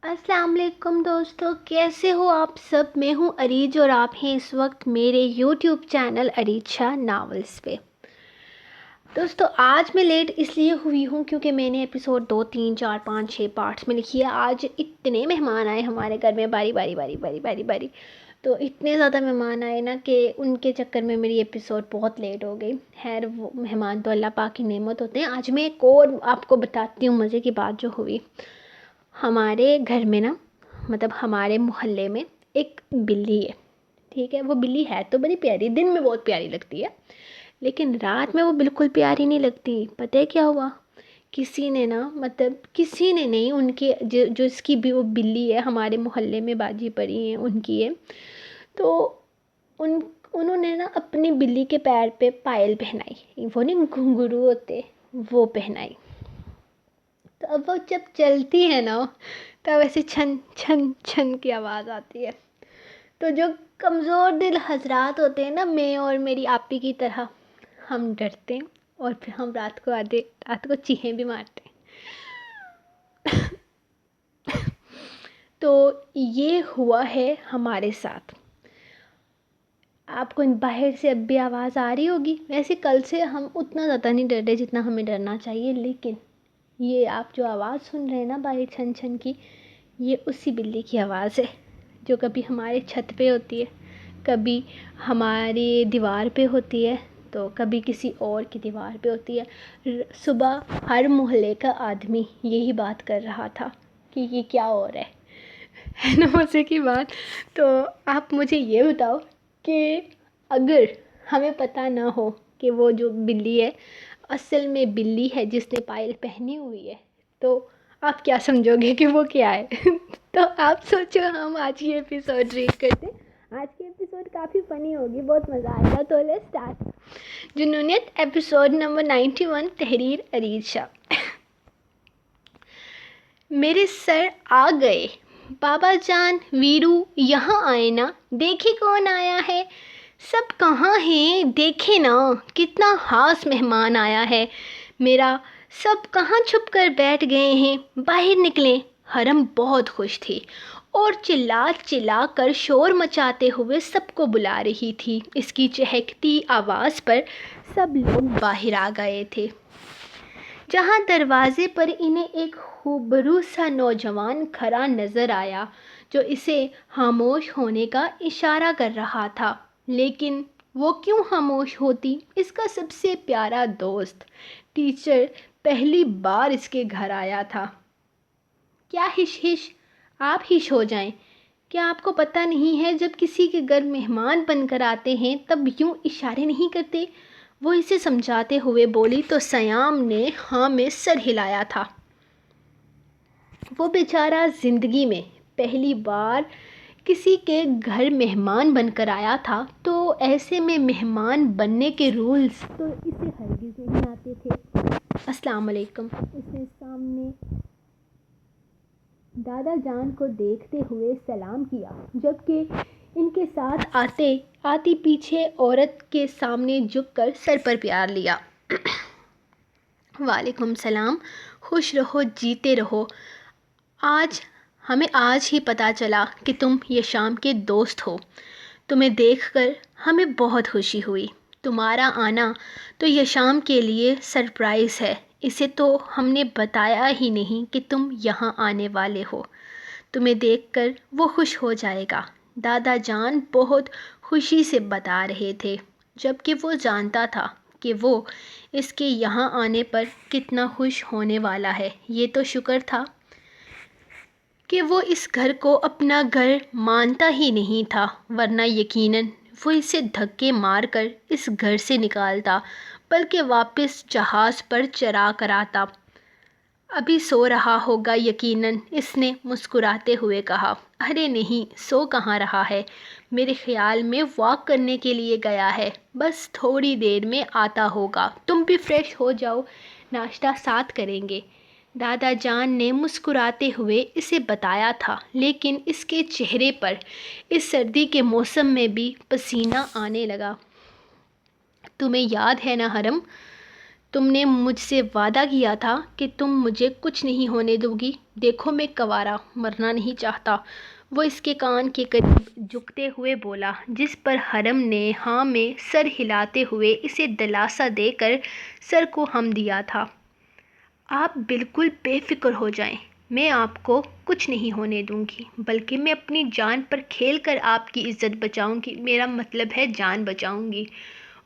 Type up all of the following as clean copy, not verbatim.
السلام علیکم دوستو، کیسے ہو آپ سب؟ میں ہوں اریج اور آپ ہیں اس وقت میرے یوٹیوب چینل اریج شاہ ناولز پہ۔ دوستو آج میں لیٹ اس لیے ہوئی ہوں کیونکہ میں نے ایپیسوڈ 2 3 4 5 6 پارٹس میں لکھی ہے۔ آج اتنے مہمان آئے ہمارے گھر میں، باری تو اتنے زیادہ مہمان آئے نا کہ ان کے چکر میں میری ایپیسوڈ بہت لیٹ ہو گئی۔ خیر وہ مہمان تو اللہ پاک کی نعمت ہوتے ہیں۔ آج میں ایک اور آپ کو بتاتی ہوں مزے کی بات جو ہوئی۔ ہمارے گھر میں نا ہمارے محلے میں ایک بلی ہے، ٹھیک ہے؟ وہ بلی ہے تو بڑی پیاری، دن میں بہت پیاری لگتی ہے لیکن رات میں وہ بالکل پیاری نہیں لگتی۔ پتہ ہے کیا ہوا؟ کسی نے نہیں، ان کے جو اس کی بھی وہ بلی ہے، ہمارے محلے میں باجی پڑی ہیں ان کی ہے، تو انہوں نے نا اپنی بلی کے پیر پہ پائل پہنائی، وہ نہیں گھنگرو ہوتے وہ پہنائی۔ تو اب وہ جب چلتی ہے نا تب ایسے چھن چھن چھن کی آواز آتی ہے۔ تو جو کمزور دل حضرات ہوتے ہیں نا، میں اور میری آپی کی طرح، ہم ڈرتے ہیں اور پھر ہم رات کو چیخیں بھی مارتے ہیں۔ تو یہ ہوا ہے ہمارے ساتھ۔ آپ کو باہر سے اب بھی آواز آ رہی ہوگی۔ ویسے کل سے ہم اتنا زیادہ نہیں ڈر رہے جتنا ہمیں ڈرنا چاہیے، لیکن یہ آپ جو آواز سن رہے ہیں نا باہر چھن چھن کی، یہ اسی بلی کی آواز ہے جو کبھی ہمارے چھت پہ ہوتی ہے، کبھی ہماری دیوار پہ ہوتی ہے، تو کبھی کسی اور کی دیوار پہ ہوتی ہے۔ صبح ہر محلے کا آدمی یہی بات کر رہا تھا کہ یہ کیا ہو رہا ہے نا مزے کی بات۔ تو آپ مجھے یہ بتاؤ کہ اگر ہمیں پتہ نہ ہو کہ وہ جو بلی ہے اصل میں بلی ہے جس نے پائل پہنی ہوئی ہے، تو آپ کیا سمجھو گے کہ وہ کیا ہے؟ تو آپ سوچو ہم آج یہ ایپیسوڈ ریڈ کرتے۔ آج کی ایپیسوڈ کافی فنی ہوگی، بہت مزہ آئے گا۔ تو لیٹس سٹارٹ۔ جنونیت ایپیسوڈ نمبر 91، تحریر اریج شاہ۔ میرے سر آ گئے، بابا جان ویرو یہاں آئے نا، دیکھے کون آیا ہے؟ سب کہاں ہیں؟ دیکھے نا کتنا خاص مہمان آیا ہے میرا، سب کہاں چھپ کر بیٹھ گئے ہیں؟ باہر نکلیں۔ حرم بہت خوش تھی اور چلا چلا کر شور مچاتے ہوئے سب کو بلا رہی تھی۔ اس کی چہکتی آواز پر سب لوگ باہر آ گئے تھے۔ جہاں دروازے پر انہیں ایک خوبرو سا نوجوان کھڑا نظر آیا جو اسے خاموش ہونے کا اشارہ کر رہا تھا، لیکن وہ کیوں خاموش ہوتی؟ اس کا سب سے پیارا دوست ٹیچر پہلی بار اس کے گھر آیا تھا۔ کیا ہش ہش؟ آپ ہش ہو جائیں۔ کیا آپ کو پتہ نہیں ہے جب کسی کے گھر مہمان بن کر آتے ہیں تب یوں اشارے نہیں کرتے؟ وہ اسے سمجھاتے ہوئے بولی تو سیام نے ہاں میں سر ہلایا تھا۔ وہ بیچارہ زندگی میں پہلی بار کسی کے گھر مہمان بن کر آیا تھا، تو ایسے میں مہمان بننے کے رولز تو اسے ہرگز نہیں آتے تھے۔ السلام علیکم، اس نے سامنے دادا جان کو دیکھتے ہوئے سلام کیا، جبکہ ان کے ساتھ آتی پیچھے عورت کے سامنے جھک کر سر پر پیار لیا۔ وعلیکم السلام، خوش رہو جیتے رہو۔ ہمیں آج ہی پتہ چلا کہ تم یشام کے دوست ہو۔ تمہیں دیکھ کر ہمیں بہت خوشی ہوئی۔ تمہارا آنا تو یشام کے لیے سرپرائز ہے، اسے تو ہم نے بتایا ہی نہیں کہ تم یہاں آنے والے ہو۔ تمہیں دیکھ کر وہ خوش ہو جائے گا، دادا جان بہت خوشی سے بتا رہے تھے، جبکہ وہ جانتا تھا کہ وہ اس کے یہاں آنے پر کتنا خوش ہونے والا ہے۔ یہ تو شکر تھا کہ وہ اس گھر کو اپنا گھر مانتا ہی نہیں تھا، ورنہ یقیناً وہ اسے دھکے مار کر اس گھر سے نکالتا، بلکہ واپس جہاز پر چرا کر آتا۔ ابھی سو رہا ہوگا یقیناً، اس نے مسکراتے ہوئے کہا۔ ارے نہیں، سو کہاں رہا ہے، میرے خیال میں واک کرنے کے لیے گیا ہے، بس تھوڑی دیر میں آتا ہوگا۔ تم بھی فریش ہو جاؤ، ناشتہ ساتھ کریں گے، دادا جان نے مسکراتے ہوئے اسے بتایا تھا، لیکن اس کے چہرے پر اس سردی کے موسم میں بھی پسینہ آنے لگا۔ تمہیں یاد ہے نا حرم، تم نے مجھ سے وعدہ کیا تھا کہ تم مجھے کچھ نہیں ہونے دو گی۔ دیکھو میں کنوارا، مرنا نہیں چاہتا۔ وہ اس کے کان کے قریب جھکتے ہوئے بولا، جس پر حرم نے ہاں میں سر ہلاتے ہوئے اسے دلاسا دے کر سر کو ہم دیا تھا۔ آپ بالکل بے فکر ہو جائیں، میں آپ کو کچھ نہیں ہونے دوں گی، بلکہ میں اپنی جان پر کھیل کر آپ کی عزت بچاؤں گی۔ میرا مطلب ہے جان بچاؤں گی۔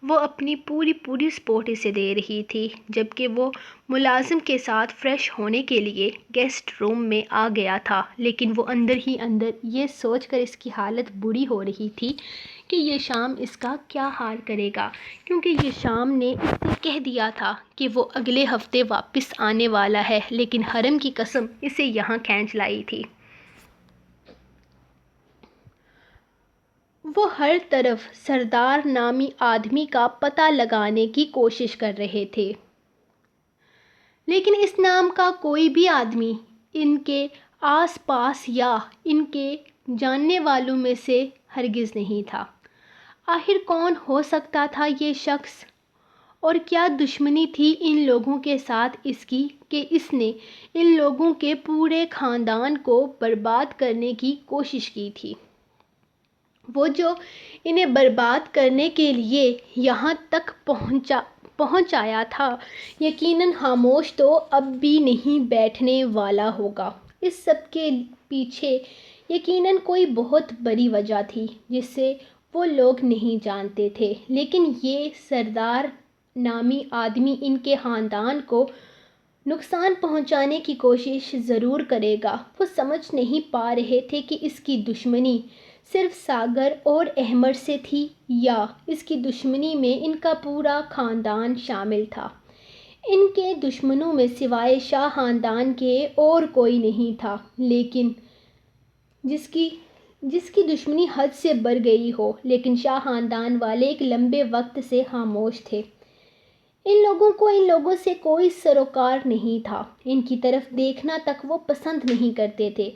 وہ اپنی پوری سپورٹ اسے دے رہی تھی، جبکہ وہ ملازم کے ساتھ فریش ہونے کے لیے گیسٹ روم میں آ گیا تھا، لیکن وہ اندر ہی اندر یہ سوچ کر اس کی حالت بری ہو رہی تھی کہ یہ شام اس کا کیا حال کرے گا، کیونکہ یہ شام نے اس سے کہہ دیا تھا کہ وہ اگلے ہفتے واپس آنے والا ہے، لیکن حرم کی قسم اسے یہاں کھینچ لائی تھی۔ وہ ہر طرف سردار نامی آدمی کا پتہ لگانے کی کوشش کر رہے تھے، لیکن اس نام کا کوئی بھی آدمی ان کے آس پاس یا ان کے جاننے والوں میں سے ہرگز نہیں تھا۔ آخر کون ہو سکتا تھا یہ شخص، اور کیا دشمنی تھی ان لوگوں کے ساتھ اس کی کہ اس نے ان لوگوں کے پورے خاندان کو برباد کرنے کی کوشش کی تھی؟ وہ جو انہیں برباد کرنے کے لیے یہاں تک پہنچایا تھا، یقیناً خاموش تو اب بھی نہیں بیٹھنے والا ہوگا۔ اس سب کے پیچھے یقیناً کوئی بہت بڑی وجہ تھی جسے وہ لوگ نہیں جانتے تھے، لیکن یہ سردار نامی آدمی ان کے خاندان کو نقصان پہنچانے کی کوشش ضرور کرے گا۔ وہ سمجھ نہیں پا رہے تھے کہ اس کی دشمنی صرف ساگر اور احمد سے تھی یا اس کی دشمنی میں ان کا پورا خاندان شامل تھا۔ ان کے دشمنوں میں سوائے شاہ خاندان کے اور کوئی نہیں تھا، لیکن جس کی دشمنی حد سے بڑھ گئی ہو، لیکن شاہ خاندان والے ایک لمبے وقت سے خاموش تھے۔ ان لوگوں کو ان لوگوں سے کوئی سروکار نہیں تھا، ان کی طرف دیکھنا تک وہ پسند نہیں کرتے تھے۔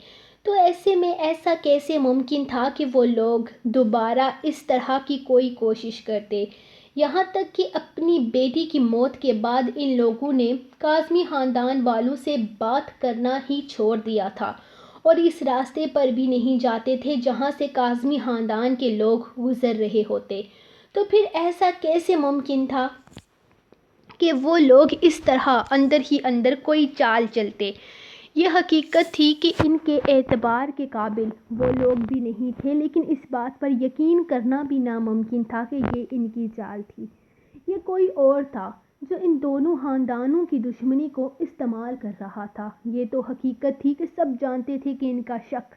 تو ایسے میں ایسا کیسے ممکن تھا کہ وہ لوگ دوبارہ اس طرح کی کوئی کوشش کرتے؟ یہاں تک کہ اپنی بیٹی کی موت کے بعد ان لوگوں نے کاظمی خاندان والوں سے بات کرنا ہی چھوڑ دیا تھا، اور اس راستے پر بھی نہیں جاتے تھے جہاں سے کاظمی خاندان کے لوگ گزر رہے ہوتے۔ تو پھر ایسا کیسے ممکن تھا کہ وہ لوگ اس طرح اندر ہی اندر کوئی چال چلتے؟ یہ حقیقت تھی کہ ان کے اعتبار کے قابل وہ لوگ بھی نہیں تھے، لیکن اس بات پر یقین کرنا بھی ناممکن تھا کہ یہ ان کی چال تھی۔ یہ کوئی اور تھا جو ان دونوں خاندانوں کی دشمنی کو استعمال کر رہا تھا۔ یہ تو حقیقت تھی کہ سب جانتے تھے کہ ان کا شک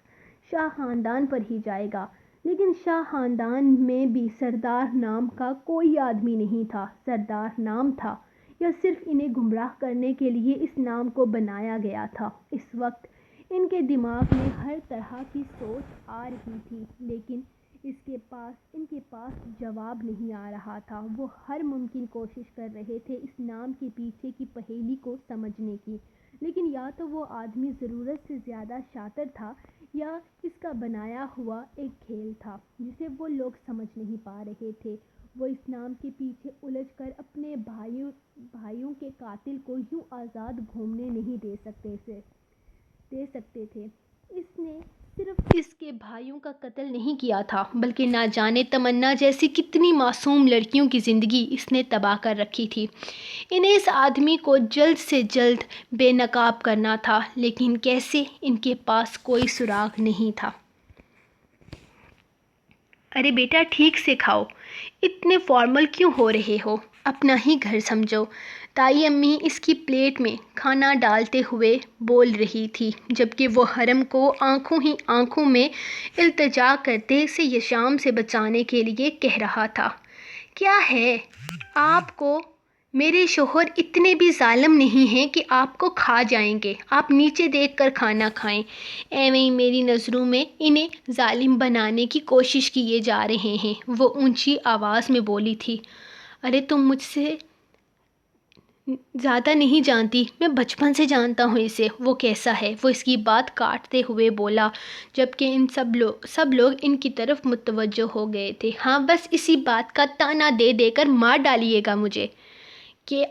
شاہ خاندان پر ہی جائے گا، لیکن شاہ خاندان میں بھی سردار نام کا کوئی آدمی نہیں تھا۔ سردار نام تھا، یا صرف انہیں گمراہ کرنے کے لیے اس نام کو بنایا گیا تھا؟ اس وقت ان کے دماغ میں ہر طرح کی سوچ آ رہی تھی، لیکن ان کے پاس جواب نہیں آ رہا تھا۔ وہ ہر ممکن کوشش کر رہے تھے اس نام کے پیچھے کی پہیلی کو سمجھنے کی، لیکن یا تو وہ آدمی ضرورت سے زیادہ شاطر تھا یا اس کا بنایا ہوا ایک کھیل تھا جسے وہ لوگ سمجھ نہیں پا رہے تھے۔ وہ اس نام کے پیچھے الجھ کر اپنے بھائیوں کے قاتل کو یوں آزاد گھومنے نہیں دے سکتے تھے۔ اس نے صرف اس کے بھائیوں کا قتل نہیں کیا تھا، بلکہ نہ جانے تمنا جیسی کتنی معصوم لڑکیوں کی زندگی اس نے تباہ کر رکھی تھی۔ انہیں اس آدمی کو جلد سے جلد بے نقاب کرنا تھا، لیکن کیسے؟ ان کے پاس کوئی سراغ نہیں تھا۔ ارے بیٹا ٹھیک سے کھاؤ، اتنے فارمل کیوں ہو رہے ہو؟ اپنا ہی گھر سمجھو، تائی امی اس کی پلیٹ میں کھانا ڈالتے ہوئے بول رہی تھی، جبکہ وہ حرم کو آنکھوں ہی آنکھوں میں التجا کرتے اسے یہ شام سے بچانے کے لیے کہہ رہا تھا۔ کیا ہے آپ کو؟ میرے شوہر اتنے بھی ظالم نہیں ہیں کہ آپ کو کھا جائیں گے۔ آپ نیچے دیکھ کر کھانا کھائیں۔ ایویں میری نظروں میں انہیں ظالم بنانے کی کوشش کیے جا رہے ہیں، وہ اونچی آواز میں بولی تھی۔ ارے تم مجھ سے زیادہ نہیں جانتی، میں بچپن سے جانتا ہوں اسے، وہ کیسا ہے؟ وہ اس کی بات کاٹتے ہوئے بولا، جبکہ سب لوگ ان کی طرف متوجہ ہو گئے تھے۔ ہاں بس اسی بات کا طعنہ دے دے کر مار ڈالیے گا مجھے کہ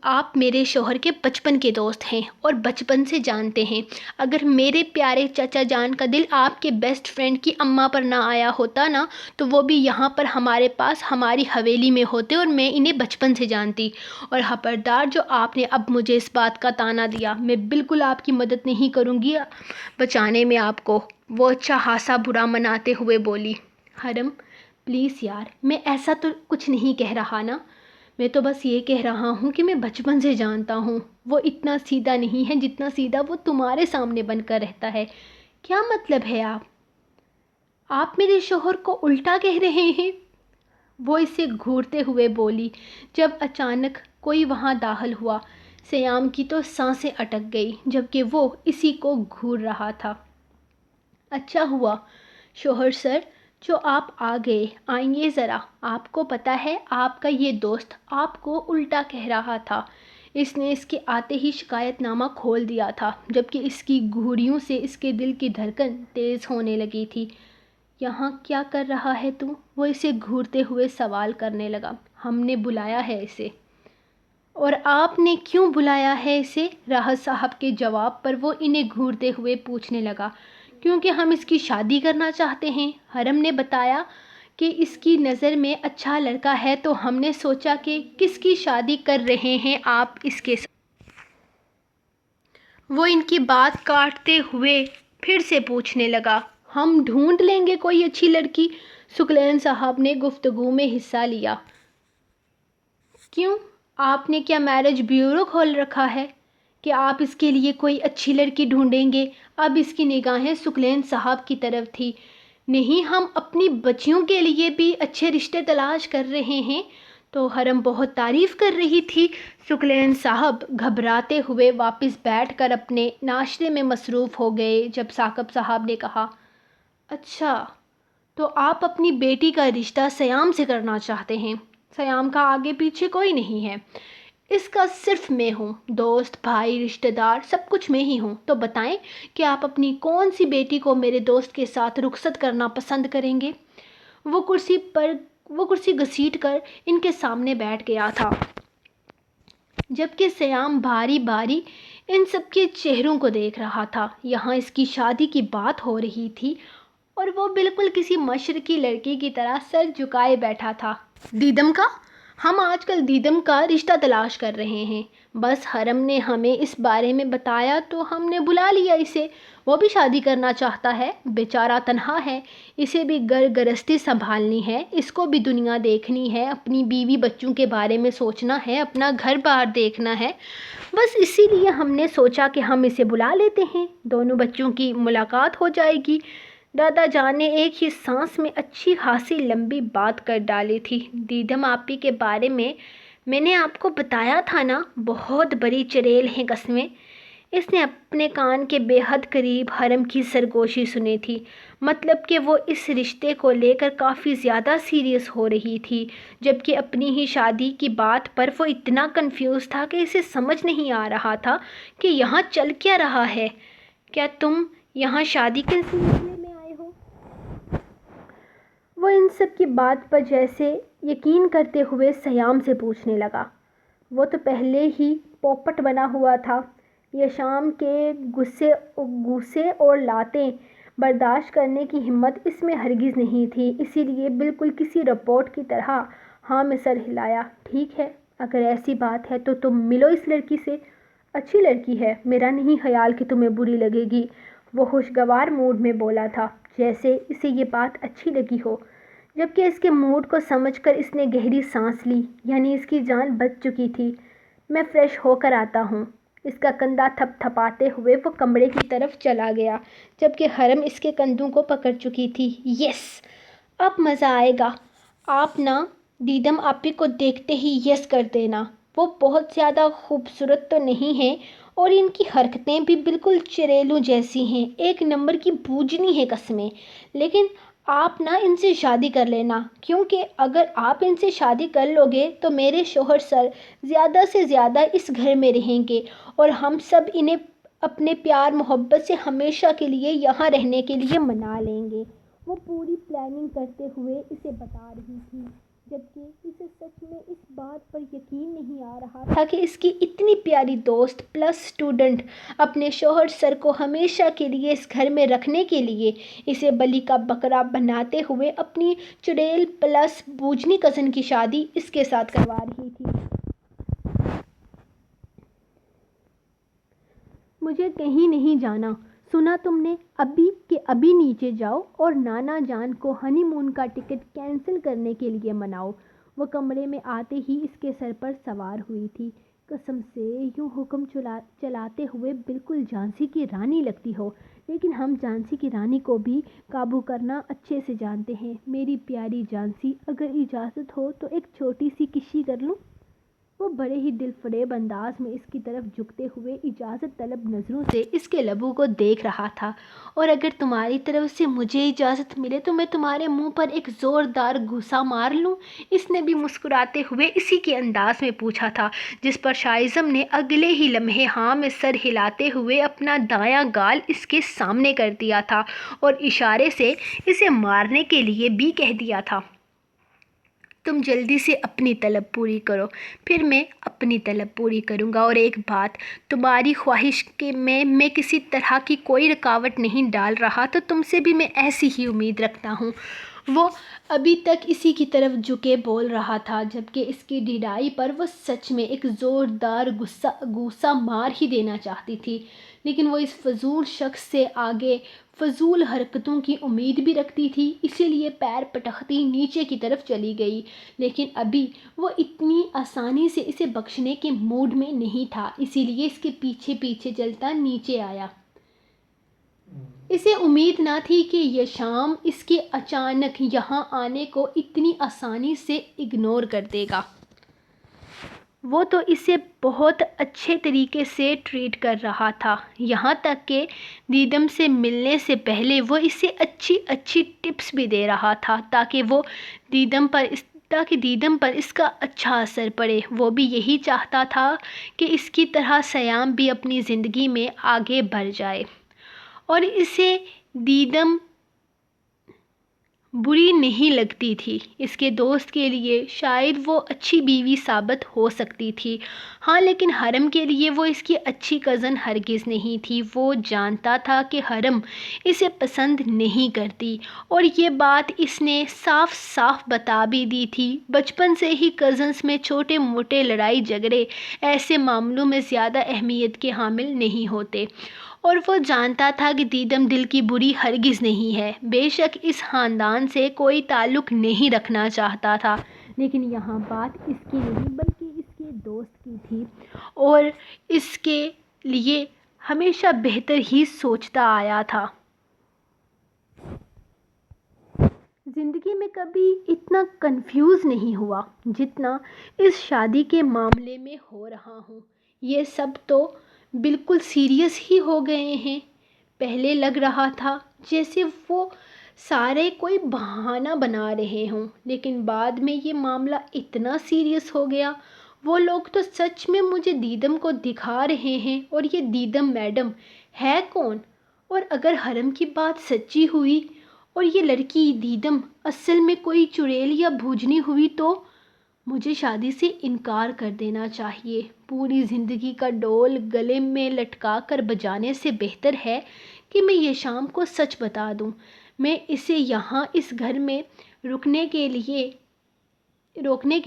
آپ میرے شوہر کے بچپن کے دوست ہیں اور بچپن سے جانتے ہیں۔ اگر میرے پیارے چچا جان کا دل آپ کے بیسٹ فرینڈ کی اماں پر نہ آیا ہوتا نا، تو وہ بھی یہاں پر ہمارے پاس ہماری حویلی میں ہوتے اور میں انہیں بچپن سے جانتی۔ اور خبردار، جو آپ نے اب مجھے اس بات کا طعنہ دیا، میں بالکل آپ کی مدد نہیں کروں گی بچانے میں آپ کو، وہ اچھا خاصا برا مناتے ہوئے بولی۔ حرم پلیز یار، میں ایسا تو کچھ نہیں کہہ رہا نا، میں تو بس یہ کہہ رہا ہوں کہ میں بچپن سے جانتا ہوں وہ اتنا سیدھا نہیں ہے جتنا سیدھا وہ تمہارے سامنے بن کر رہتا ہے۔ کیا مطلب ہے آپ میرے شوہر کو الٹا کہہ رہے ہیں؟ وہ اسے گھورتے ہوئے بولی، جب اچانک کوئی وہاں داخل ہوا۔ سیام کی تو سانسیں اٹک گئی جبکہ وہ اسی کو گھور رہا تھا۔ اچھا ہوا شوہر سر جو آپ آ گئے، آئیے ذرا۔ آپ کو پتہ ہے آپ کا یہ دوست آپ کو الٹا کہہ رہا تھا۔ اس نے اس کے آتے ہی شکایت نامہ کھول دیا تھا، جبکہ اس کی گھوڑیوں سے اس کے دل کی دھڑکن تیز ہونے لگی تھی۔ یہاں کیا کر رہا ہے تو؟ وہ اسے گھورتے ہوئے سوال کرنے لگا۔ ہم نے بلایا ہے اسے۔ اور آپ نے کیوں بلایا ہے اسے؟ راحت صاحب کے جواب پر وہ انہیں گھورتے ہوئے پوچھنے لگا۔ کیونکہ ہم اس کی شادی کرنا چاہتے ہیں۔ حرم نے بتایا کہ اس کی نظر میں اچھا لڑکا ہے، تو ہم نے سوچا کہ کس کی شادی کر رہے ہیں آپ اس کے ساتھ؟ وہ ان کی بات کاٹتے ہوئے پھر سے پوچھنے لگا۔ ہم ڈھونڈ لیں گے کوئی اچھی لڑکی۔ ثقلین صاحب نے گفتگو میں حصہ لیا۔ کیوں؟ آپ نے کیا میرج بیورو کھول رکھا ہے کہ آپ اس کے لیے کوئی اچھی لڑکی ڈھونڈیں گے؟ اب اس کی نگاہیں ثقلین صاحب کی طرف تھی۔ نہیں، ہم اپنی بچیوں کے لیے بھی اچھے رشتے تلاش کر رہے ہیں۔ تو حرم بہت تعریف کر رہی تھی۔ ثقلین صاحب گھبراتے ہوئے واپس بیٹھ کر اپنے ناشتے میں مصروف ہو گئے۔ جب ثاقب صاحب نے کہا، اچھا تو آپ اپنی بیٹی کا رشتہ سیام سے کرنا چاہتے ہیں؟ سیام کا آگے پیچھے کوئی نہیں ہے، اس کا صرف میں ہوں۔ دوست، بھائی، رشتہ دار، سب کچھ میں ہی ہوں۔ تو بتائیں کہ آپ اپنی کون سی بیٹی کو میرے دوست کے ساتھ رخصت کرنا پسند کریں گے؟ وہ کرسی گھسیٹ کر ان کے سامنے بیٹھ گیا تھا، جبکہ سیام باری باری ان سب کے چہروں کو دیکھ رہا تھا۔ یہاں اس کی شادی کی بات ہو رہی تھی اور وہ بالکل کسی مشرقی لڑکی کی طرح سر جھکائے بیٹھا تھا۔ دیدم کا؟ ہم آج کل دیدم کا رشتہ تلاش کر رہے ہیں۔ بس حرم نے ہمیں اس بارے میں بتایا تو ہم نے بلا لیا اسے۔ وہ بھی شادی کرنا چاہتا ہے، بیچارہ تنہا ہے، اسے بھی گھر گرہستی سنبھالنی ہے، اس کو بھی دنیا دیکھنی ہے، اپنی بیوی بچوں کے بارے میں سوچنا ہے، اپنا گھر بار دیکھنا ہے۔ بس اسی لیے ہم نے سوچا کہ ہم اسے بلا لیتے ہیں، دونوں بچوں کی ملاقات ہو جائے گی۔ دادا جان نے ایک ہی سانس میں اچھی خاصی لمبی بات کر ڈالی تھی۔ دیدم آپی کے بارے میں نے آپ کو بتایا تھا نا، بہت بڑی چڑیل ہیں قسمیں۔ اس نے اپنے کان کے بے حد قریب حرم کی سرگوشی سنی تھی، مطلب کہ وہ اس رشتے کو لے کر کافی زیادہ سیریس ہو رہی تھی، جبکہ اپنی ہی شادی کی بات پر وہ اتنا کنفیوز تھا کہ اسے سمجھ نہیں آ رہا تھا کہ یہاں چل کیا رہا ہے۔ کیا تم یہاں شادی کے سلسلے میں آئے ہو؟ وہ ان سب کی بات پر جیسے یقین کرتے ہوئے سیام سے پوچھنے لگا۔ وہ تو پہلے ہی پوپٹ بنا ہوا تھا۔ یہ شام کے غصے اور لاتیں برداشت کرنے کی ہمت اس میں ہرگز نہیں تھی، اسی لیے بالکل کسی رپورٹ کی طرح ہاں میں سر ہلایا۔ ٹھیک ہے، اگر ایسی بات ہے تو تم ملو اس لڑکی سے۔ اچھی لڑکی ہے، میرا نہیں خیال کہ تمہیں بری لگے گی۔ وہ خوشگوار موڈ میں بولا تھا، جیسے اسے یہ بات اچھی لگی ہو۔ جبکہ اس کے موڈ کو سمجھ کر اس نے گہری سانس لی، یعنی اس کی جان بچ چکی تھی۔ میں فریش ہو کر آتا ہوں۔ اس کا کندھا تھپ تھپاتے ہوئے وہ کمرے کی طرف چلا گیا، جبکہ حرم اس کے کندھوں کو پکڑ چکی تھی۔ یس، اب مزہ آئے گا۔ آپ نا دیدم آپی کو دیکھتے ہی یس کر دینا۔ وہ بہت زیادہ خوبصورت تو نہیں ہیں اور ان کی حرکتیں بھی بالکل چڑیلوں جیسی ہیں، ایک نمبر کی بوجھنی ہے قسمیں۔ لیکن آپ نا ان سے شادی کر لینا، کیونکہ اگر آپ ان سے شادی کر لو گے تو میرے شوہر سر زیادہ سے زیادہ اس گھر میں رہیں گے اور ہم سب انہیں اپنے پیار محبت سے ہمیشہ کے لیے یہاں رہنے کے لیے منا لیں گے۔ وہ پوری پلاننگ کرتے ہوئے اسے بتا رہی تھی۔ جبکہ اسے سچ میں اس بات پر یقین نہیں آ رہا تھا کہ اس کی اتنی پیاری دوست پلس اسٹوڈنٹ اپنے شوہر سر کو ہمیشہ کے لیے اس گھر میں رکھنے کے لیے اسے بلی کا بکرا بناتے ہوئے اپنی چڑیل پلس بوجھنی کزن کی شادی اس کے ساتھ کروا رہی تھی۔ مجھے کہیں نہیں جانا، سنا تم نے؟ ابھی کہ ابھی نیچے جاؤ اور نانا جان کو ہنی مون کا ٹکٹ کینسل کرنے کے لیے مناؤ۔ وہ کمرے میں آتے ہی اس کے سر پر سوار ہوئی تھی۔ قسم سے یوں حکم چلاتے ہوئے بالکل جھانسی کی رانی لگتی ہو، لیکن ہم جھانسی کی رانی کو بھی قابو کرنا اچھے سے جانتے ہیں۔ میری پیاری جھانسی، اگر اجازت ہو تو ایک چھوٹی سی کشی کر لوں؟ وہ بڑے ہی دل فریب انداز میں اس کی طرف جھکتے ہوئے اجازت طلب نظروں سے اس کے لبوں کو دیکھ رہا تھا۔ اور اگر تمہاری طرف سے مجھے اجازت ملے تو میں تمہارے منہ پر ایک زوردار گھوسا مار لوں؟ اس نے بھی مسکراتے ہوئے اسی کے انداز میں پوچھا تھا، جس پر شائزم نے اگلے ہی لمحے ہاں میں سر ہلاتے ہوئے اپنا دایاں گال اس کے سامنے کر دیا تھا اور اشارے سے اسے مارنے کے لیے بھی کہہ دیا تھا۔ تم جلدی سے اپنی طلب پوری کرو، پھر میں اپنی طلب پوری کروں گا۔ اور ایک بات، تمہاری خواہش کے میں کسی طرح کی کوئی رکاوٹ نہیں ڈال رہا، تو تم سے بھی میں ایسی ہی امید رکھتا ہوں۔ وہ ابھی تک اسی کی طرف جھکے بول رہا تھا، جبکہ اس کی ڈھیڑائی پر وہ سچ میں ایک زوردار گھوسا مار ہی دینا چاہتی تھی، لیکن وہ اس فضول شخص سے آگے فضول حرکتوں کی امید بھی رکھتی تھی، اسی لیے پیر پٹکتی نیچے کی طرف چلی گئی۔ لیکن ابھی وہ اتنی آسانی سے اسے بخشنے کے موڈ میں نہیں تھا، اسی لیے اس کے پیچھے پیچھے چلتا نیچے آیا۔ اسے امید نہ تھی کہ یہ شام اس کے اچانک یہاں آنے کو اتنی آسانی سے اگنور کر دے گا۔ وہ تو اسے بہت اچھے طریقے سے ٹریٹ کر رہا تھا، یہاں تک کہ دیدم سے ملنے سے پہلے وہ اسے اچھی اچھی ٹپس بھی دے رہا تھا تاکہ دیدم پر اس کا اچھا اثر پڑے۔ وہ بھی یہی چاہتا تھا کہ اس کی طرح سیام بھی اپنی زندگی میں آگے بڑھ جائے، اور اسے دیدم بری نہیں لگتی تھی۔ اس کے دوست کے لیے شاید وہ اچھی بیوی ثابت ہو سکتی تھی، ہاں، لیکن حرم کے لیے وہ اس کی اچھی کزن ہرگز نہیں تھی۔ وہ جانتا تھا کہ حرم اسے پسند نہیں کرتی، اور یہ بات اس نے صاف صاف بتا بھی دی تھی۔ بچپن سے ہی کزنز میں چھوٹے موٹے لڑائی جھگڑے ایسے معاملوں میں زیادہ اہمیت کے حامل نہیں ہوتے، اور وہ جانتا تھا کہ دیدم دل کی بری ہرگز نہیں ہے، بے شک اس خاندان سے کوئی تعلق نہیں رکھنا چاہتا تھا، لیکن یہاں بات اس کی نہیں بلکہ اس کے دوست کی تھی، اور اس کے لیے ہمیشہ بہتر ہی سوچتا آیا تھا۔ زندگی میں کبھی اتنا کنفیوز نہیں ہوا جتنا اس شادی کے معاملے میں ہو رہا ہوں۔ یہ سب تو بالکل سیریس ہی ہو گئے ہیں۔ پہلے لگ رہا تھا جیسے وہ سارے کوئی بہانہ بنا رہے ہوں، لیکن بعد میں یہ معاملہ اتنا سیریس ہو گیا۔ وہ لوگ تو سچ میں مجھے دیدم کو دکھا رہے ہیں، اور یہ دیدم میڈم ہے کون؟ اور اگر حرم کی بات سچی ہوئی اور یہ لڑکی دیدم اصل میں کوئی چڑیل یا بھوجنی ہوئی تو مجھے شادی سے انکار کر دینا چاہیے۔ پوری زندگی کا ڈول گلے میں لٹکا کر بجانے سے بہتر ہے کہ میں یہ شام کو سچ بتا دوں۔ میں اسے یہاں اس گھر میں روکنے کے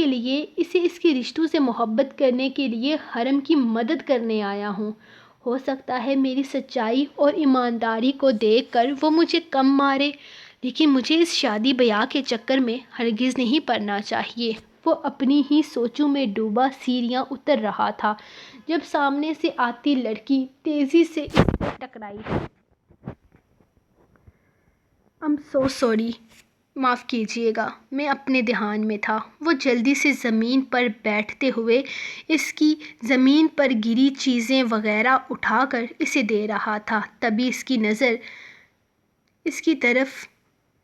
لیے اسے اس کے رشتوں سے محبت کرنے کے لیے حرم کی مدد کرنے آیا ہوں۔ ہو سکتا ہے میری سچائی اور ایمانداری کو دیکھ کر وہ مجھے کم مارے، لیکن مجھے اس شادی بیاہ کے چکر میں ہرگز نہیں پڑنا چاہیے۔ وہ اپنی ہی سوچوں میں ڈوبا سیڑھیاں اتر رہا تھا جب سامنے سے آتی لڑکی تیزی سے اس سے ٹکرائی۔ I'm so sorry، معاف کیجیے گا، میں اپنے دھیان میں تھا۔ وہ جلدی سے زمین پر بیٹھتے ہوئے اس کی زمین پر گری چیزیں وغیرہ اٹھا کر اسے دے رہا تھا، تبھی اس کی نظر اس کی طرف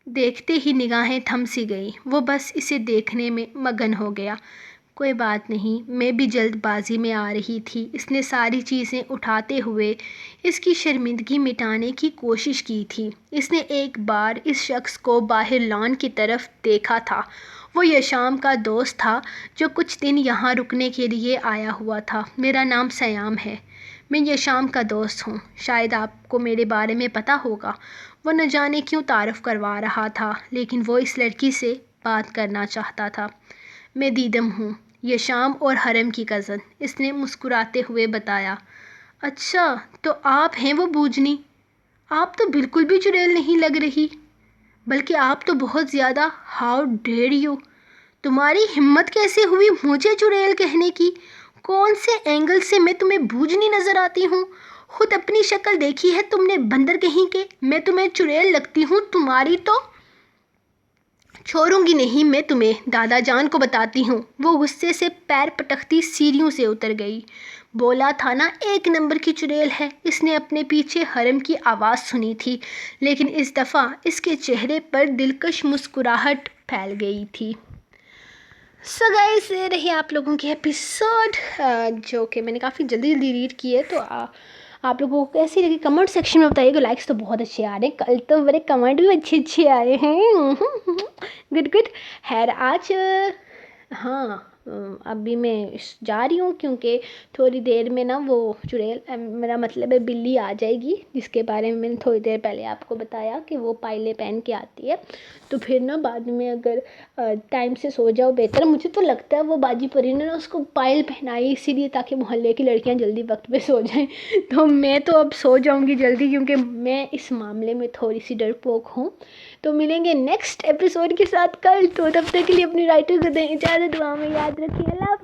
دیکھتے ہی نگاہیں تھم سی گئیں۔ وہ بس اسے دیکھنے میں مگن ہو گیا۔ کوئی بات نہیں، میں بھی جلد بازی میں آ رہی تھی۔ اس نے ساری چیزیں اٹھاتے ہوئے اس کی شرمندگی مٹانے کی کوشش کی تھی۔ اس نے ایک بار اس شخص کو باہر لان کی طرف دیکھا تھا۔ وہ یہ شام کا دوست تھا جو کچھ دن یہاں رکنے کے لیے آیا ہوا تھا۔ میرا نام سیام ہے، میں یہ شام کا دوست ہوں۔ شاید آپ کو میرے بارے میں پتہ ہوگا۔ وہ نہ جانے کیوں تعارف کروا رہا تھا، لیکن وہ اس لڑکی سے بات کرنا چاہتا تھا۔ میں دیدم ہوں، یہ شام اور حرم کی کزن، اس نے مسکراتے ہوئے بتایا۔ اچھا، تو آپ ہیں وہ بوجنی؟ آپ تو بالکل بھی چڑیل نہیں لگ رہی، بلکہ آپ تو بہت زیادہ۔ How dare you! تمہاری ہمت کیسے ہوئی مجھے چڑیل کہنے کی؟ کون سے اینگل سے میں تمہیں بوجنی نظر آتی ہوں؟ خود اپنی شکل دیکھی ہے تم نے بندر کہیں کے؟ میں تمہیں چڑیل لگتی ہوں؟ تمہاری تو چھوڑوں گی نہیں میں تمہیں، دادا جان کو بتاتی ہوں۔ وہ غصے سے پیر پٹکتی سیڑھیوں سے اتر گئی۔ بولا تھا نا ایک نمبر کی چڑیل ہے۔ اس نے اپنے پیچھے حرم کی آواز سنی تھی، لیکن اس دفعہ اس کے چہرے پر دلکش مسکراہٹ پھیل گئی تھی۔ سو گائز، یہ رہی آپ لوگوں کی ایپیسوڈ جو کہ میں نے کافی جلدی ریڈ کی ہے۔ تو آپ لوگوں کو کیسی لگی کمنٹ سیکشن میں بتائیے گا۔ لائکس تو بہت اچھے آ رہے ہیں، کل تو بڑے کمنٹ بھی اچھے آئے ہیں۔ گڈ۔ خیر آج ہاں ابھی میں جا رہی ہوں کیونکہ تھوڑی دیر میں نا وہ چڑیل، میرا مطلب ہے بلی آ جائے گی، جس کے بارے میں نے تھوڑی دیر پہلے آپ کو بتایا کہ وہ پائلے پہن کے آتی ہے۔ تو پھر نا بعد میں اگر ٹائم سے سو جاؤ بہتر۔ مجھے تو لگتا ہے وہ باجی پری نے نا اس کو پائل پہنائی اسی لیے تاکہ محلے کی لڑکیاں جلدی وقت پہ سو جائیں۔ تو میں تو اب سو جاؤں گی جلدی، کیونکہ میں اس معاملے میں تھوڑی سی ڈرپوک ہوں۔ تو ملیں گے نیکسٹ ایپیسوڈ کے ساتھ کل، تو تب تک کے لیے اپنی رائٹر کو دیں اجازت، دعا میں یاد رکھیے۔ اللہ حافظ۔